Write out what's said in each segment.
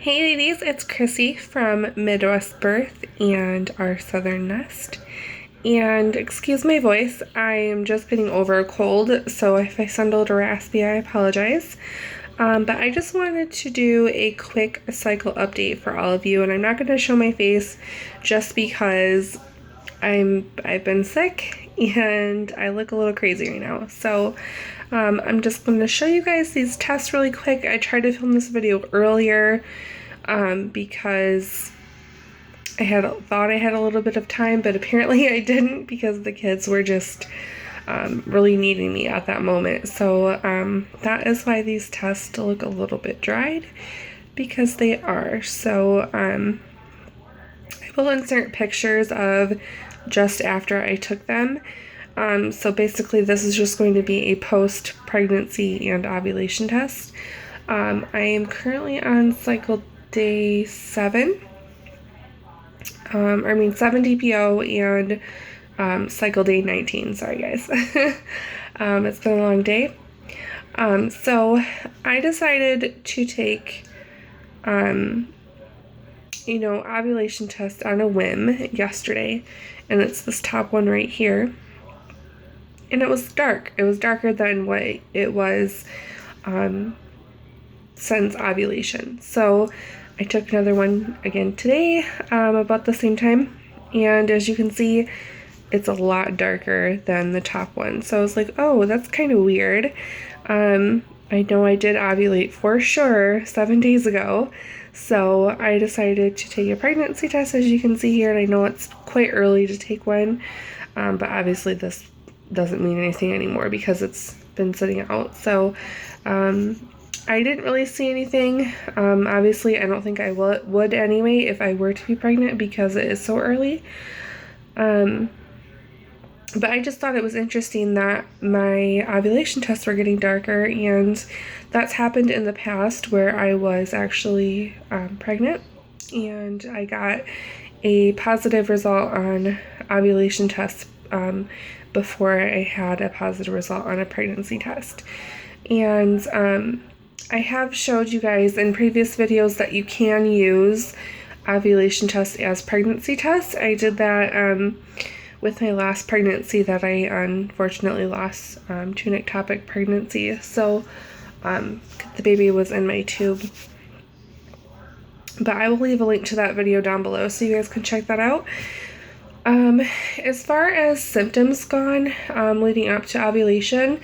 Hey ladies, it's Chrissy from Midwest Birth and our Southern Nest. And excuse my voice, I am just getting over a cold, so if I sound a little raspy, I apologize. But I just wanted to do a quick cycle update for all of you, and I'm not going to show my face just because I've been sick and I look a little crazy right now. So I'm just going to show you guys these tests really quick. I tried to film this video earlier because I thought I had a little bit of time, but apparently I didn't because the kids were just really needing me at that moment. So that is why these tests look a little bit dried, because they are. So I will insert pictures of just after I took them. So basically this is just going to be a post-pregnancy and ovulation test. I am currently on cycle day 7. 7 DPO and cycle day 19. Sorry guys. It's been a long day. So I decided to take ovulation test on a whim yesterday, and it's this top one right here. And it was dark. It was darker than what it was since ovulation. So I took another one again today about the same time. And as you can see, it's a lot darker than the top one. So I was like, oh, that's kind of weird. I know I did ovulate for sure 7 days ago. So I decided to take a pregnancy test, as you can see here. And I know it's quite early to take one. But obviously this doesn't mean anything anymore because it's been sitting out. So I didn't really see anything. Obviously I don't think I would anyway if I were to be pregnant because it is so early. But I just thought it was interesting that my ovulation tests were getting darker, and that's happened in the past where I was actually pregnant and I got a positive result on ovulation tests before I had a positive result on a pregnancy test. And I have showed you guys in previous videos that you can use ovulation tests as pregnancy tests. I did that with my last pregnancy that I unfortunately lost to an ectopic pregnancy. So the baby was in my tube. But I will leave a link to that video down below so you guys can check that out. As far as symptoms gone, leading up to ovulation,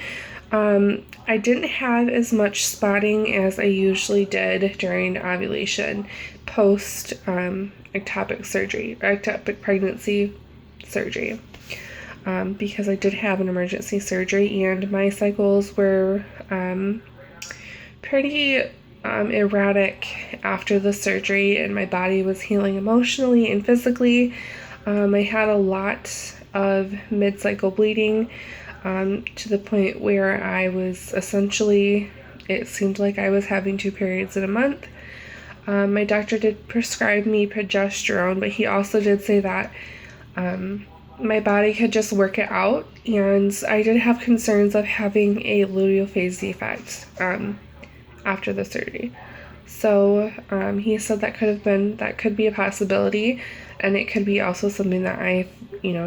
I didn't have as much spotting as I usually did during ovulation post ectopic surgery, or ectopic pregnancy surgery, because I did have an emergency surgery and my cycles were pretty erratic after the surgery, and my body was healing emotionally and physically. I had a lot of mid-cycle bleeding to the point where I was essentially, it seemed like I was having 2 periods in a month. My doctor did prescribe me progesterone, but he also did say that my body could just work it out, and I did have concerns of having a luteal phase defect after the surgery. So he said that could be a possibility, and it could be also something that I've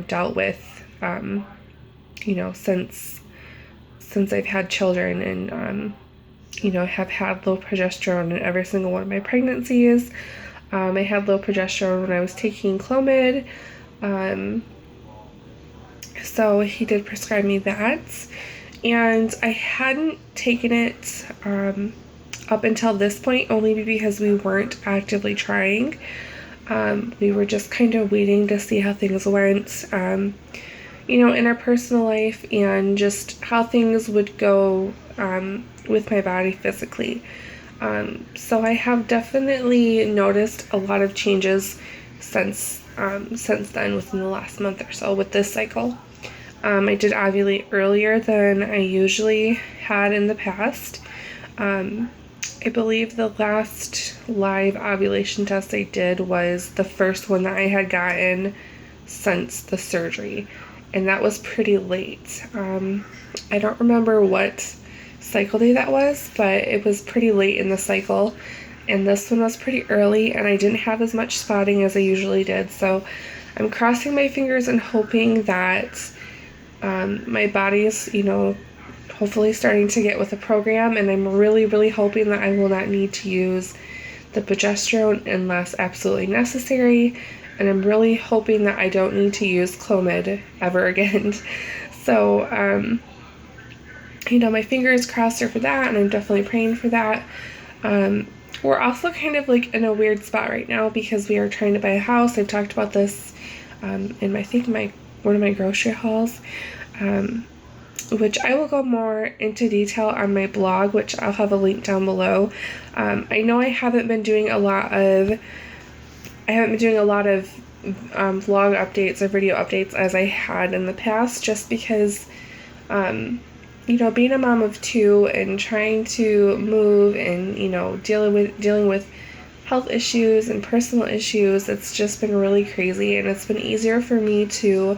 dealt with since I've had children, and have had low progesterone in every single one of my pregnancies. I had low progesterone when I was taking Clomid, so he did prescribe me that, and I hadn't taken it up until this point, only because we weren't actively trying. We were just kind of waiting to see how things went, in our personal life, and just how things would go with my body physically. So I have definitely noticed a lot of changes since then, within the last month or so with this cycle. I did ovulate earlier than I usually had in the past. I believe the last live ovulation test I did was the first one that I had gotten since the surgery, and that was pretty late. I don't remember what cycle day that was, but it was pretty late in the cycle. and this one was pretty early, and I didn't have as much spotting as I usually did. So I'm crossing my fingers and hoping that my body's, hopefully starting to get with the program, and I'm really, really hoping that I will not need to use the progesterone unless absolutely necessary, and I'm really hoping that I don't need to use Clomid ever again. So, my fingers crossed are for that, and I'm definitely praying for that. We're also kind of like in a weird spot right now because we are trying to buy a house. I've talked about this in one of my grocery hauls, which I will go more into detail on my blog, which I'll have a link down below. I know I haven't been doing a lot of vlog updates or video updates as I had in the past, just because being a mom of 2 and trying to move and dealing with health issues and personal issues, it's just been really crazy, and it's been easier for me to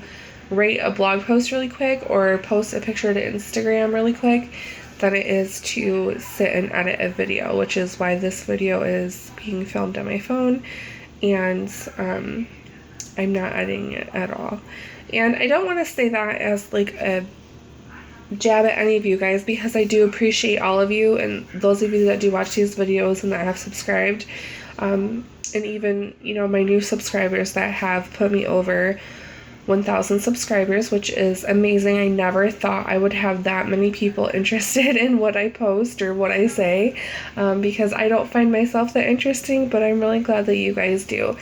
write a blog post really quick or post a picture to Instagram really quick than it is to sit and edit a video, which is why this video is being filmed on my phone, and I'm not editing it at all. And I don't want to say that as like a jab at any of you guys, because I do appreciate all of you and those of you that do watch these videos and that have subscribed, and even my new subscribers that have put me over 1,000 subscribers, which is amazing. I never thought I would have that many people interested in what I post or what I say, because I don't find myself that interesting, but I'm really glad that you guys do.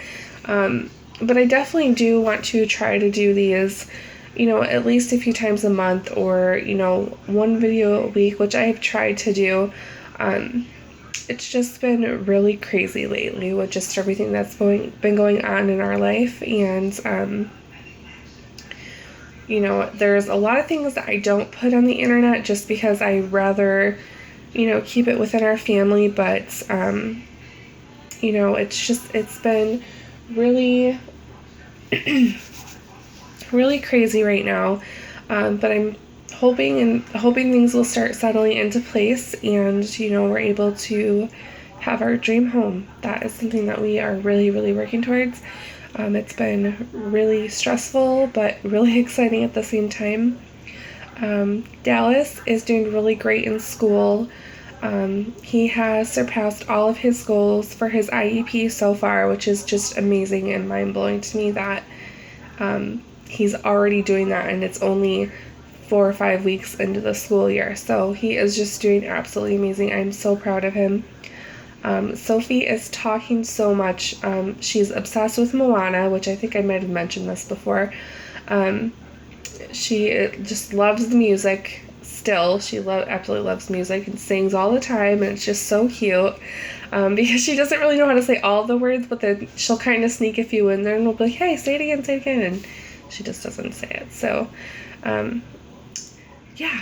But I definitely do want to try to do these at least a few times a month, or one video a week, which I have tried to do. It's just been really crazy lately with just everything that's been going on in our life, and there's a lot of things that I don't put on the internet just because I rather keep it within our family, but it's been really really crazy right now, but I'm hoping things will start settling into place, and we're able to have our dream home. That is something that we are really, really working towards. It's been really stressful but really exciting at the same time. Dallas is doing really great in school. He has surpassed all of his goals for his IEP so far, which is just amazing and mind-blowing to me that he's already doing that, and it's only 4 or 5 weeks into the school year. So he is just doing absolutely amazing. I'm so proud of him. Sophie is talking so much. She's obsessed with Moana, which I think I might have mentioned this before. She just loves the music still. She absolutely loves music and sings all the time, and it's just so cute. Because she doesn't really know how to say all the words, but then she'll kind of sneak a few in there and we'll be like, hey, say it again, and she just doesn't say it. So,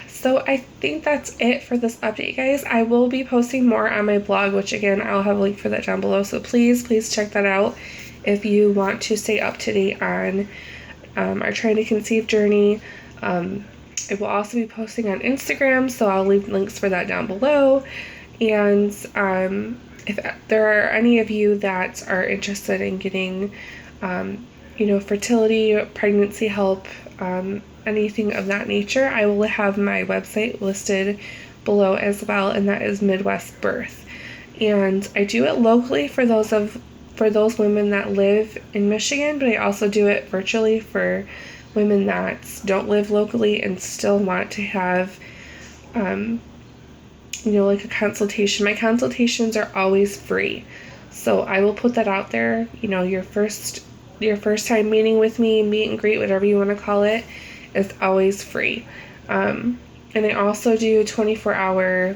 so I think that's it for this update, guys. I will be posting more on my blog, which again, I'll have a link for that down below. So please check that out if you want to stay up to date on our trying to conceive journey. I will also be posting on Instagram, so I'll leave links for that down below. And if there are any of you that are interested in getting, fertility, pregnancy help, anything of that nature, I will have my website listed below as well, and that is Midwest Birth. And I do it locally for those women that live in Michigan, but I also do it virtually for women that don't live locally and still want to have, like a consultation. My consultations are always free, so I will put that out there. Your first time meeting with me, meet and greet, whatever you want to call it, is always free. And I also do 24-hour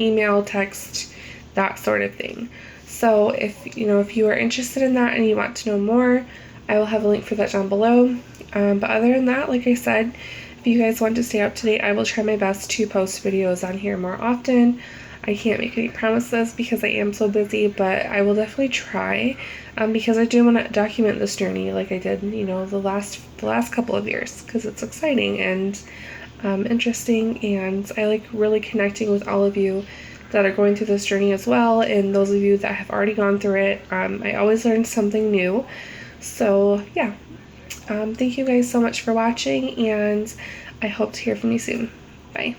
email, text, that sort of thing. So if you are interested in that and you want to know more, I will have a link for that down below. But other than that, like I said, if you guys want to stay up to date, I will try my best to post videos on here more often. I can't make any promises because I am so busy, but I will definitely try, because I do want to document this journey like I did, the last couple of years, because it's exciting and interesting, and I like really connecting with all of you that are going through this journey as well, and those of you that have already gone through it. I always learn something new. So yeah, thank you guys so much for watching, and I hope to hear from you soon. Bye.